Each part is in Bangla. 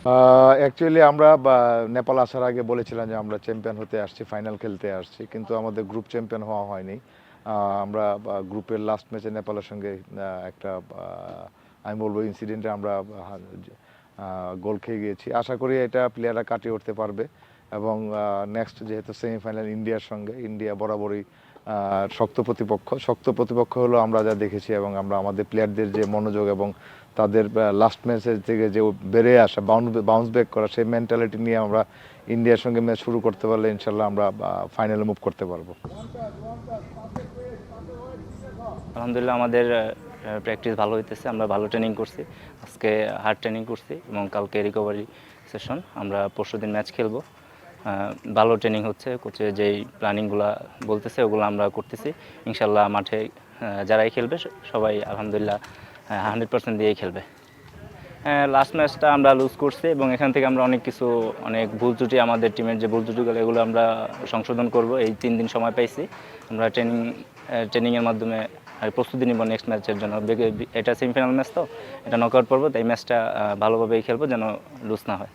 অ্যাকচুয়ালি আমরা নেপাল আসার আগে বলেছিলাম যে আমরা চ্যাম্পিয়ন হতে আসছি, ফাইনাল খেলতে আসছি, কিন্তু আমাদের গ্রুপ চ্যাম্পিয়ন হওয়া হয়নি। আমরা গ্রুপের লাস্ট ম্যাচে নেপালের সঙ্গে একটা আমি বলবো ইনসিডেন্টে আমরা গোল খেয়ে গিয়েছি। আশা করি এটা প্লেয়াররা কাটিয়ে উঠতে পারবে এবং নেক্সট যেহেতু সেমিফাইনাল ইন্ডিয়ার সঙ্গে, ইন্ডিয়া বরাবরই শক্ত প্রতিপক্ষ হলো আমরা যা দেখেছি, এবং আমরা আমাদের প্লেয়ারদের যে মনোযোগ এবং তাদের লাস্ট ম্যাচের থেকে যে বেড়ে আসা, বাউন্স ব্যাক করা, সেই মেন্টালিটি নিয়ে আমরা ইন্ডিয়ার সঙ্গে ম্যাচ শুরু করতে পারলে ইনশাল্লাহ আমরা ফাইনালে মুভ করতে পারবো। আলহামদুলিল্লাহ আমাদের প্র্যাকটিস ভালো হইতেছে, আমরা ভালো ট্রেনিং করছি। আজকে হার্ড ট্রেনিং করছি এবং কালকে রিকভারি সেশন। আমরা পরশুদিন ম্যাচ খেলবো। ভালো ট্রেনিং হচ্ছে, কোচের যেই প্ল্যানিংগুলো বলতেছে ওগুলো আমরা করতেছি। ইনশাল্লাহ মাঠে যারাই খেলবে সবাই আলহামদুলিল্লাহ 100% দিয়েই খেলবে। লাস্ট ম্যাচটা আমরা লুজ করছি এবং এখান থেকে আমরা অনেক ভুল ত্রুটি, আমাদের টিমের যে ভুল ত্রুটিগুলো এগুলো আমরা সংশোধন করব। এই 3 দিন সময় পাইছি, আমরা ট্রেনিংয়ের মাধ্যমে প্রস্তুতি নিব নেক্সট ম্যাচের জন্য। এটা সেমিফাইনাল ম্যাচ, তো এটা নকআউট পর্ব, তাই ম্যাচটা ভালোভাবেই খেলবো যেন লুজ না হয়।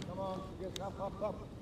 Come on, get up.